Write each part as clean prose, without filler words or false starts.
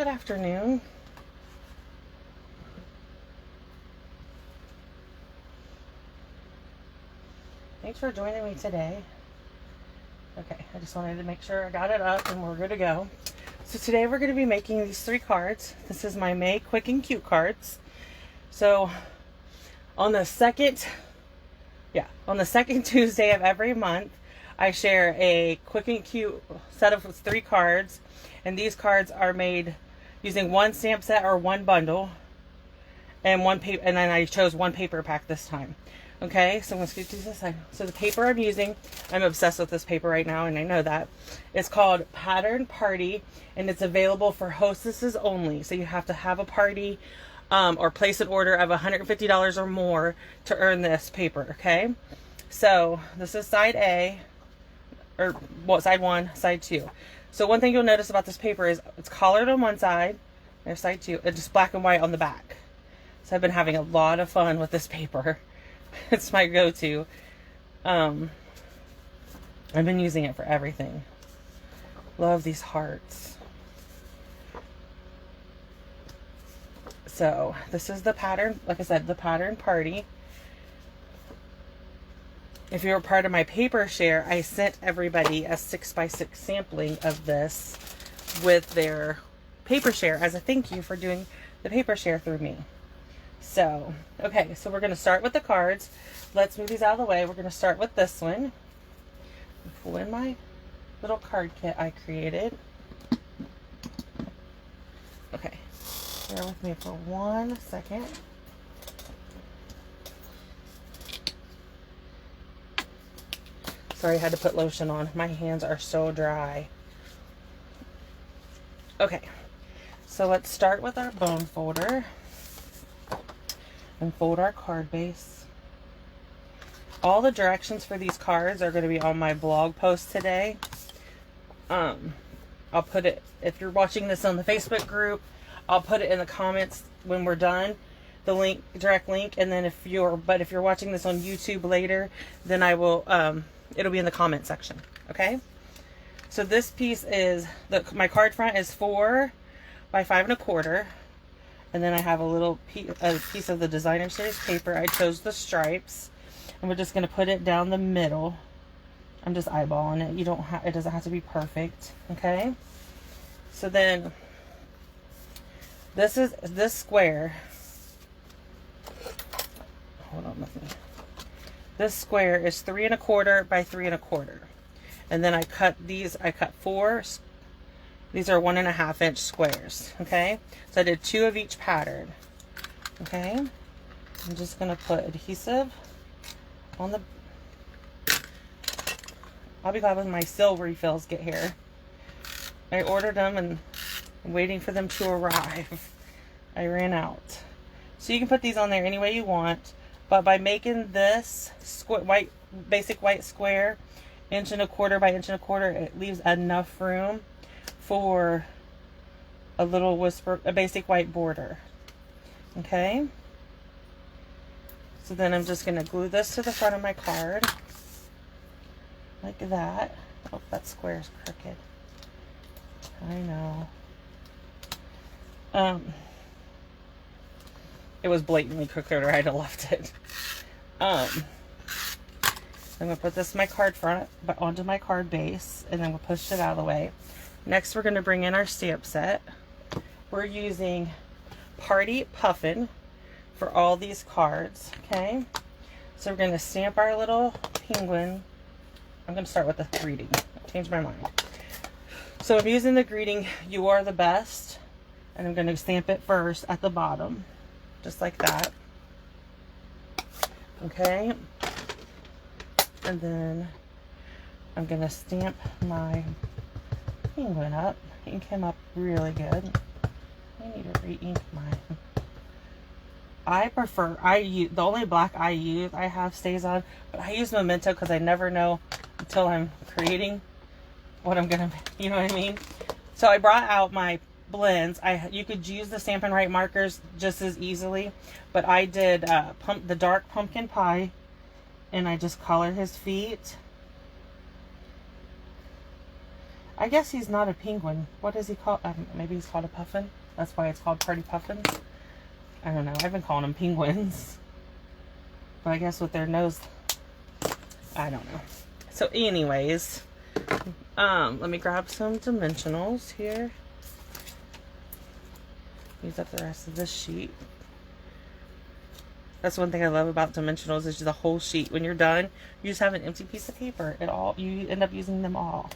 good afternoon. Thanks for joining me today. Okay, I just wanted to make sure I got it up and we're good to go. So today we're going to be making these 3 cards. This is my May Quick and Cute cards. So on the second Tuesday of every month, I share a quick and cute set of 3 cards, and these cards are made using 1 stamp set or 1 bundle and 1 paper, and then I chose 1 paper pack this time. Okay, so I'm going to scoot to this side. So the paper I'm using, I'm obsessed with this paper right now, and I know that. It's called Pattern Party, and it's available for hostesses only. So you have to have a party or place an order of $150 or more to earn this paper, okay? So this is side A, or well, side 1, side 2. So one thing you'll notice about this paper is it's collared on one side, there's side 2, and just black and white on the back. So I've been having a lot of fun with this paper. It's my go-to. I've been using it for everything. Love these hearts. So this is the pattern, like I said, the Pattern Party. If you're a part of my paper share, I sent everybody a 6x6 sampling of this with their paper share as a thank you for doing the paper share through me. So, okay, so we're going to start with the cards. Let's move these out of the way. We're going to start with this one. Pull in my little card kit I created. Okay, bear with me for 1 second. Sorry, I had to put lotion on. My hands are so dry. Okay, so let's start with our bone folder and fold our card base. All the directions for these cards are going to be on my blog post today. I'll put it, if you're watching this on the Facebook group, I'll put it in the comments when we're done, the link, direct link. And then if you're watching this on YouTube later, then I will, it'll be in the comment section. Okay. So this piece is, my card front is 4 by 5 1/4. And then I have a little piece of the designer series paper. I chose the stripes, and we're just going to put it down the middle. I'm just eyeballing it. It doesn't have to be perfect, okay? So then this square. Hold on with me. This square is 3 1/4 by 3 1/4, and then I cut these. I cut 4. These are 1.5 inch squares, okay? So I did 2 of each pattern, okay? I'm just gonna put adhesive on the, I'll be glad when my seal refills get here. I ordered them and I'm waiting for them to arrive. I ran out. So you can put these on there any way you want, but by making this basic white square 1 1/4 by 1 1/4, it leaves enough room for a little a basic white border. Okay, so then I'm just going to glue this to the front of my card like that. Oh, that square is crooked. I know. It was blatantly crooked, or I'd have left it. I'm going to put this in my card front, but onto my card base, and then we'll push it out of the way. Next, we're going to bring in our stamp set. We're using Party Puffin for all these cards, okay? So we're going to stamp our little penguin. I'm going to start with the greeting. I changed my mind. So I'm using the greeting, "You are the best," and I'm going to stamp it first at the bottom, just like that. Okay? And then I'm going to stamp my penguin up, ink him up really good. I need to re-ink mine. The only black I have stays on, but I use Memento because I never know until I'm creating what I'm gonna, you know what I mean? So I brought out my blends. You could use the Stampin' Right markers just as easily, but I did the dark pumpkin pie, and I just colored his feet. I guess he's not a penguin. What is he called? Maybe he's called a puffin. That's why it's called Party Puffins. I don't know. I've been calling them penguins. But I guess with their nose, I don't know. So anyways, let me grab some dimensionals here. Use up the rest of this sheet. That's one thing I love about dimensionals is the whole sheet. When you're done, you just have an empty piece of paper. You end up using them all.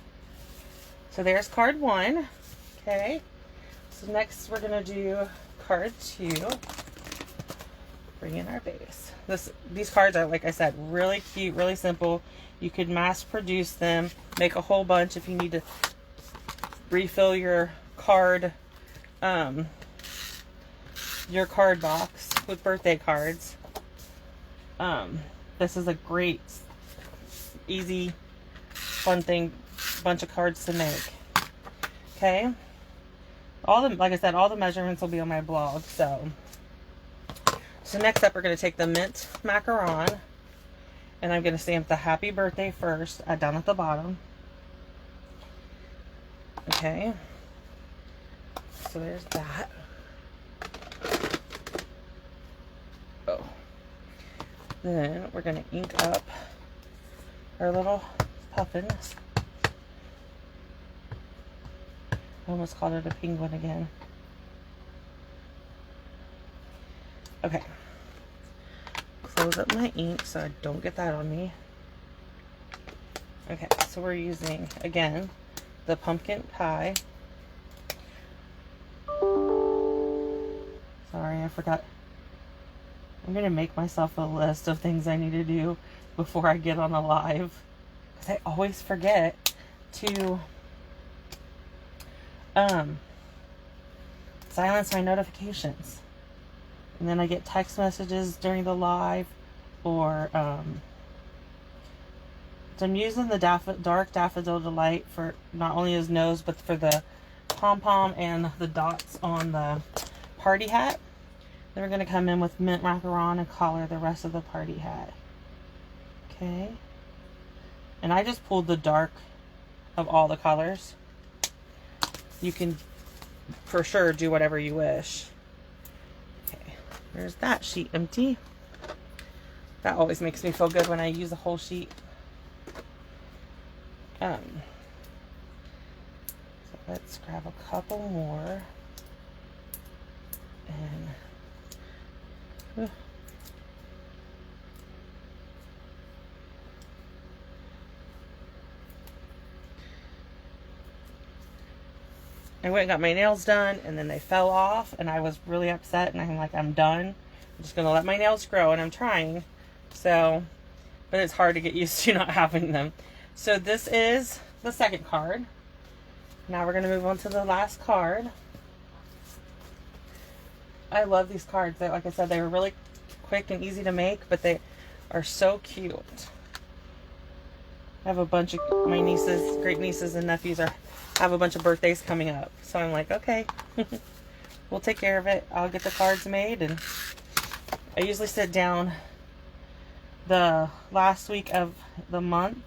So there's card 1. Okay. So next we're gonna do card 2. Bring in our base. These cards are, like I said, really cute, really simple. You could mass produce them, make a whole bunch if you need to refill your card box with birthday cards. This is a great, easy, fun bunch of cards to make. Okay. Like I said, all the measurements will be on my blog. So next up, we're going to take the mint macaron, and I'm going to stamp the happy birthday first, down at the bottom. Okay. So there's that. Oh. Then we're going to ink up our little puffins. I almost called it a penguin again. Okay. Close up my ink so I don't get that on me. Okay, so we're using, again, the pumpkin pie. Sorry, I forgot. I'm going to make myself a list of things I need to do before I get on a live. Because I always forget to silence my notifications. And then I get text messages during the live, or so I'm using the dark Daffodil Delight for not only his nose, but for the pom-pom and the dots on the party hat. Then we're going to come in with mint macaron and color the rest of the party hat. Okay. And I just pulled the dark of all the colors. You can for sure do whatever you wish. Okay, there's that sheet empty. That always makes me feel good when I use a whole sheet. So let's grab a couple more. And I went and got my nails done, and then they fell off, and I was really upset, and I'm like, I'm done. I'm just going to let my nails grow, and I'm trying. So, but it's hard to get used to not having them. So this is the second card. Now we're going to move on to the last card. I love these cards. Like I said, they were really quick and easy to make, but they are so cute. I have a bunch of my nieces, great nieces and nephews have a bunch of birthdays coming up. So I'm like, okay, we'll take care of it. I'll get the cards made, and I usually sit down the last week of the month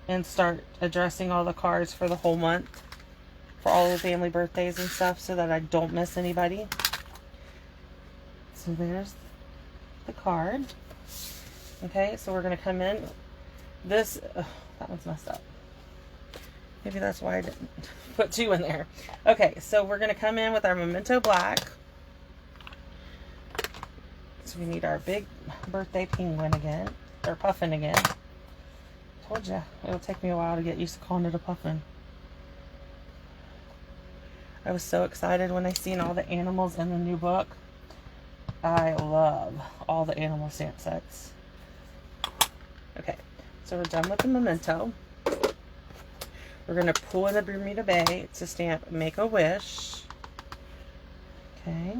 and start addressing all the cards for the whole month for all the family birthdays and stuff so that I don't miss anybody. So there's the card. Okay, so we're going to come in. That one's messed up. Maybe that's why I didn't put 2 in there. Okay, so we're going to come in with our Memento Black. So we need our big birthday penguin again, or puffin again. Told you, it'll take me a while to get used to calling it a puffin. I was so excited when I seen all the animals in the new book. I love all the animal stamp sets. Okay, so we're done with the Memento. We're going to pull in the Bermuda Bay to stamp Make a Wish. Okay.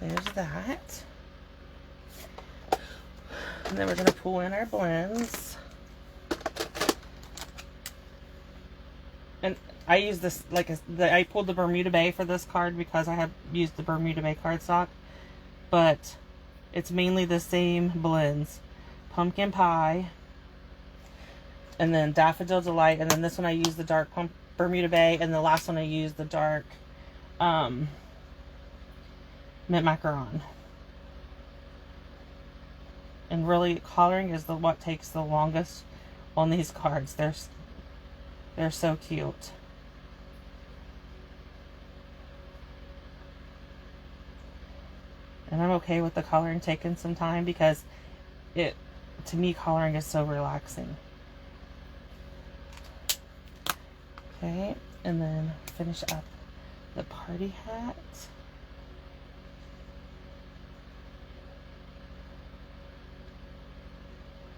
There's that. And then we're going to pull in our blends. And I use this, I pulled the Bermuda Bay for this card because I have used the Bermuda Bay cardstock. But it's mainly the same blends. Pumpkin Pie, and then Daffodil Delight, and then this one I use the dark Bermuda Bay, and the last one I use the dark mint macaron. And really, coloring is what takes the longest on these cards. They're so cute. And I'm okay with the coloring taking some time because to me, coloring is so relaxing. Okay, and then finish up the party hat.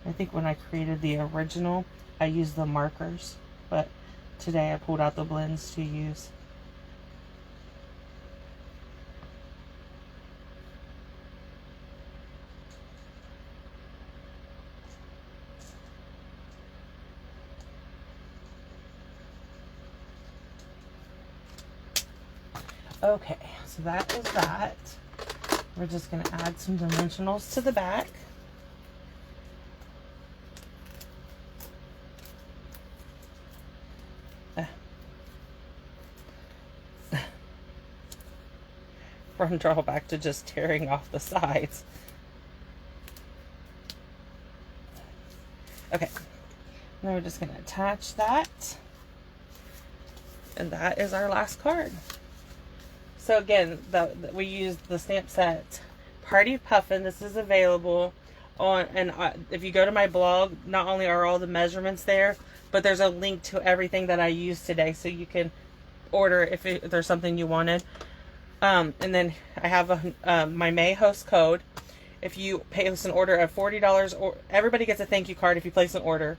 I think when I created the original, I used the markers, but today I pulled out the blends to use. Okay, so that is that. We're just going to add some dimensionals to the back. From drawback to just tearing off the sides. Okay, now we're just going to attach that. And that is our last card. So again, we used the stamp set Party Puffin. This is available on, and if you go to my blog, not only are all the measurements there, but there's a link to everything that I used today, so you can order if there's something you wanted. And then I have my May host code. If you place an order of $40, or everybody gets a thank you card if you place an order.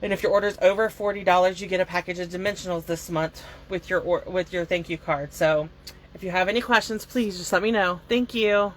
And if your order is over $40, you get a package of dimensionals this month with your thank you card. So if you have any questions, please just let me know. Thank you.